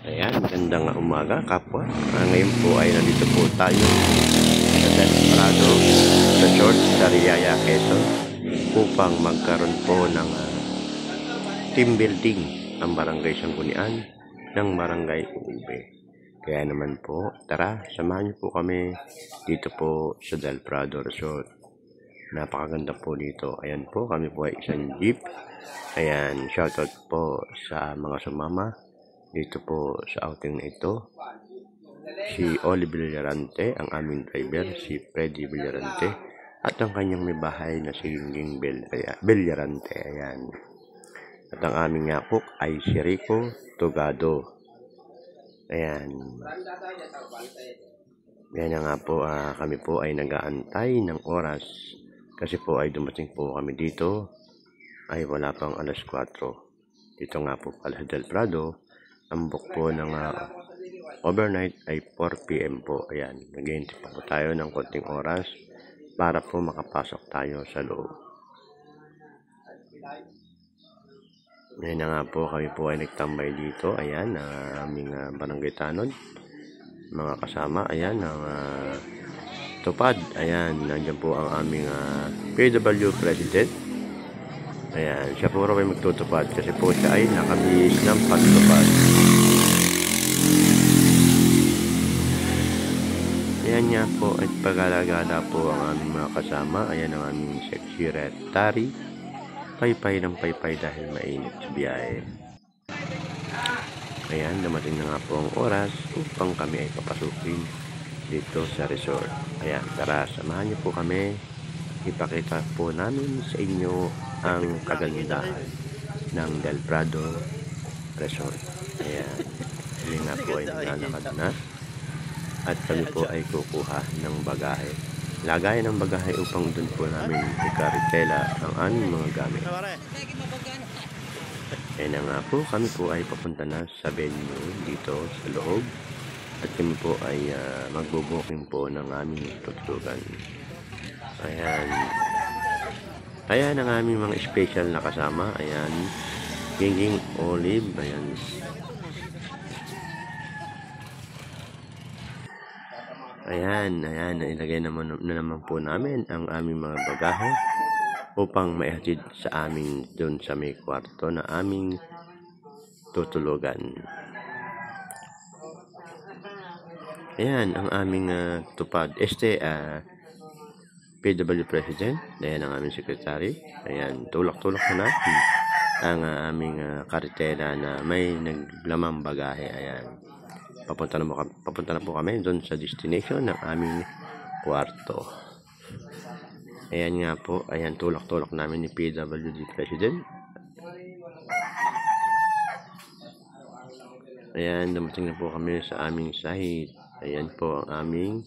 Ayan, magandang umaga kapwa. Ngayon po ay nandito po tayo sa Del Prado Resort sa Riyaya, Quezon upang magkaroon po ng team building ang Barangay Sanggunian ng Barangay Uube. Kaya naman po, tara, samahan niyo po kami dito po sa Del Prado Resort. Napakaganda po dito. Ayan po, kami po ay isang jeep. Ayan, shoutout po sa mga sumama dito po sa outing na ito. Si Oli Villarante, ang aming driver, si Freddy Villarante, at ang kanyang may bahay na si Ging Villarante. Ayan. At ang aming cook ay si Rico Togado. Ayan. Yan nga po, kami po ay nag-aantay ng oras kasi po ay dumating po kami dito ay wala pang alas 4. Dito nga po pala sa Del Prado, ang book po ng overnight ay 4 PM po. Ayan, nag-iintip po tayo ng konting oras para po makapasok tayo sa loob. Ngayon na nga po, kami po ay nagtambay dito. Ayan, aming barangay tanod. Mga kasama, ayan, ang tupad. Ayan, nandiyan po ang aming PW President. Ayan, siya po rin magtutupad kasi po siya ay nakabihis ng pagtupad. Ayan nga po at pag-alagala po ang aming mga kasama. Ayan ang aming secretary. Paypay ng paypay dahil mainit sa biyahe. Ayan, dumating na nga po ang oras upang kami ay papasukin dito sa resort. Ayan, tara, samahan niyo po kami. Ipakita po namin sa inyo ang kagandahan ng Del Prado Resort. Ayan, kami nga po ay naglalakad na at kami po ay kukuha ng bagahe. Lagay ng bagahe upang doon po namin ikaritela ang aming mga gamit. Ayan na nga po, kami po ay papunta na sa venue dito sa loob at kami po ay magbubuking po ng aming tutulugan. Ayan. Ayan ang aming mga special na kasama. Ayan. Ginging Olive. Ayan. Ayan. Ayan. Ilagay na naman po namin ang aming mga bagahe upang maihatid sa amin doon sa may kwarto na aming tutulugan. Ayan ang aming tupad. PW President. Ayan ang aming secretary. Ayan, tulak-tulak na natin ang aming karitela na may naglamang bagahe. Ayan. Papunta na po kami doon sa destination ng aming kwarto. Ayan nga po. Ayan, tulak-tulak namin ni PWD President. Ayan, dumating na po kami sa aming site. Ayan po ang aming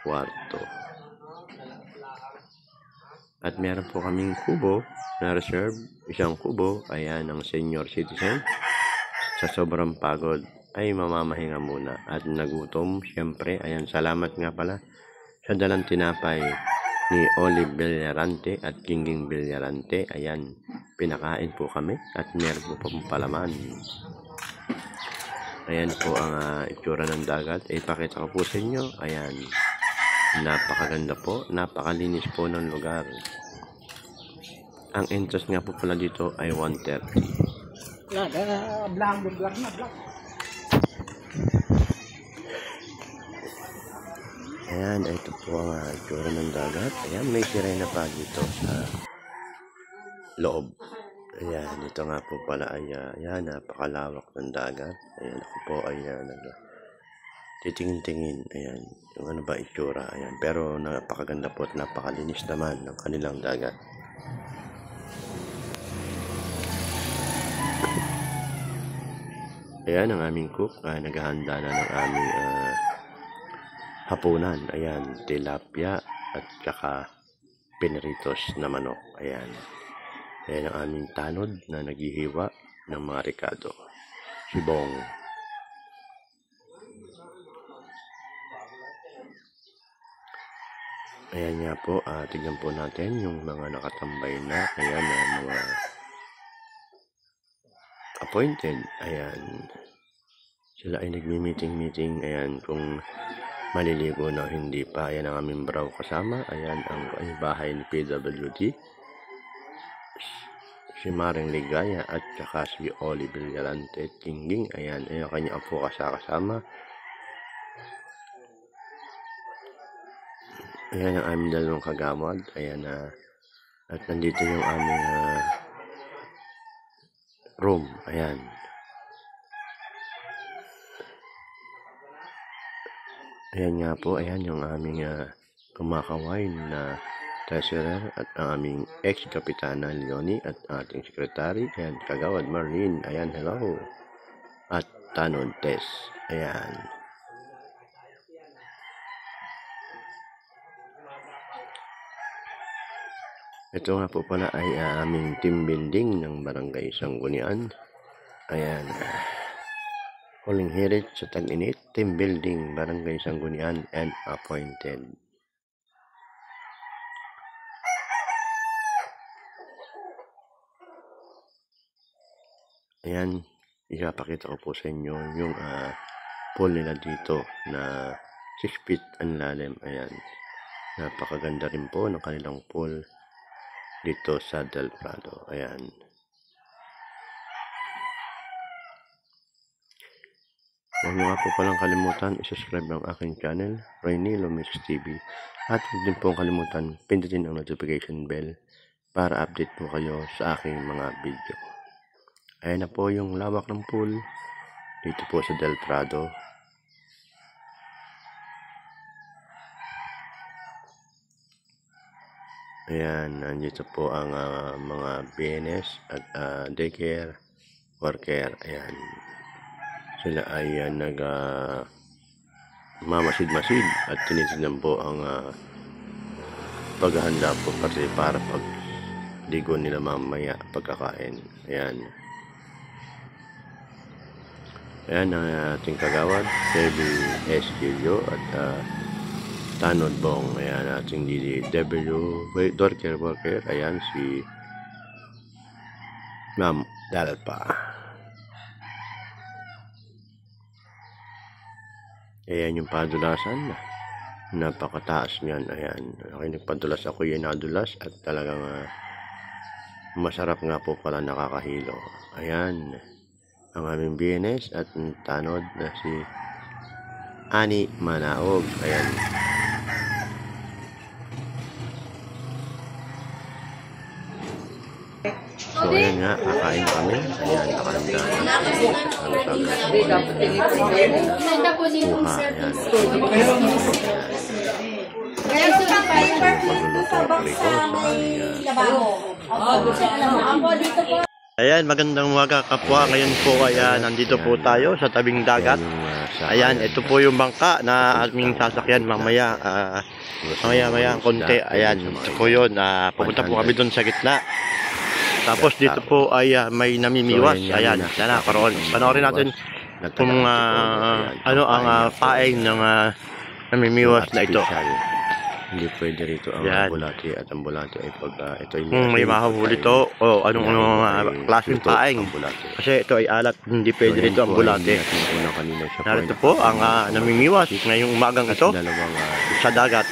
kwarto. At meron po kaming kubo na reserve, isang kubo. Ayan, ang senior citizen sa sobrang pagod ay mamamahinga muna at nagutom syempre. Ayan, salamat nga pala sa dalang tinapay ni Olive Villarante at Ginging Villarante. Ayan, pinakain po kami at meron po pang palaman. Ayan po ang itsura ng dagat. Ipakita ko po sa inyo. Ayan, napakaganda po, napakalinis po ng lugar. Ang entrance nga po pala dito ay 1:30. Ayan, ito po ang itsura ng dagat. Ayan, may sirena pa dito sa loob. Ayan, ito nga po pala ay ayan, napakalawak ng dagat. Ayan, ako po ay titingin-tingin. Ayan, yung ano ba itsura. Ayan, pero napakaganda po at napakalinis naman ng kanilang dagat. Ayan ang aming cook. Naghahanda na ng aming hapunan. Ayan, tilapia at saka pineritos na manok. Ayan. Ayan ang aming tanod na naghihiwa ng mga ricado. Sibong. Ayan nga po, tignan po natin yung mga nakatambay na. Ayan ang mga appointed. Ayan. Sila ay nagmi-meeting. Ayan, kung maliligo na hindi pa. Ayan ang aming braw kasama. Ayan ang bahay ni PWD. Si Maring Ligaya at saka si Oliver Galante Tingging. Ayan ang kanyang apo kasama. Ayan ang aming dalawang kagamad. Ayan at nandito yung aming room. Ayan. Ayan nga po. Ayan yung aming kumakaway na treasurer at ang aming ex-kapitana Leonie at ating sekretary. Ayan, kagawad Marlene. Ayan, hello. At Tanod Tess. Ayan. Ito nga po pala ay aming team building ng Barangay Sanggunian. Ayan. Huling hirit sa Tag-init, team building, Barangay Sanggunian and appointed. Ayan, ipapakita ko po sa inyo yung pool nila dito na 6 feet ang lalim. Ayan, napakaganda rin po ng kanilang pool dito sa Del Prado. Ayan. Huwag nyo nga po palang kalimutan isubscribe ang aking channel, Raynilo Mix TV. At huwag din po kalimutan pindutin ang notification bell para update po kayo sa aking mga video. Ayan na po yung lawak ng pool dito po sa Del Prado. Ayan, nandito po ang mga BNS at daycare worker. Ayan, sila ay mamasid-masid at tinitignan po ang paghahanda po kasi para pag ligo nila mamaya pagkakain. Ayan. Ayan ang ating kagawad, Debbie Esquilio at Tanod Bong. Ayan ating DDW Dorker Worker. Ayan si Ma'am Dalpa. Ayan yung padulasan. Napakataas niyan. Ayan. Aking nagpadulas, ako yung nadulas at talagang masarap nga po pala, nakakahilo. Ayan ang aming BNS at Tanod na si Ani Manaog. Ayan. So ayan nga, kakain kami. Ayan, nakahanda na. Ayan, magandang umaga kapwa. Ngayon po ay nandito po tayo sa tabing dagat. Ayan, ito po yung bangka na aming sasakyan mamaya. Mamaya konti. Ayan, ito po yun. Pupunta po kami doon sa gitna. Tapos dito po ay may namimiwas. Ayan, sana panoorin natin kung ano ang paeng ng namimiwas na ito. Hindi pwede rito ang bulati at ang bulati ay pag ito ay may mahuli to o anong klaseng paeng. Kasi ito ay alat, hindi pwede rito ang bulati. Narito po ang namimiwas ngayong umagang ito sa dagat.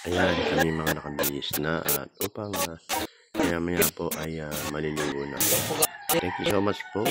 Ayan, kami mga nakabihis na at upang maya po ay maliligo na. Thank you so much po.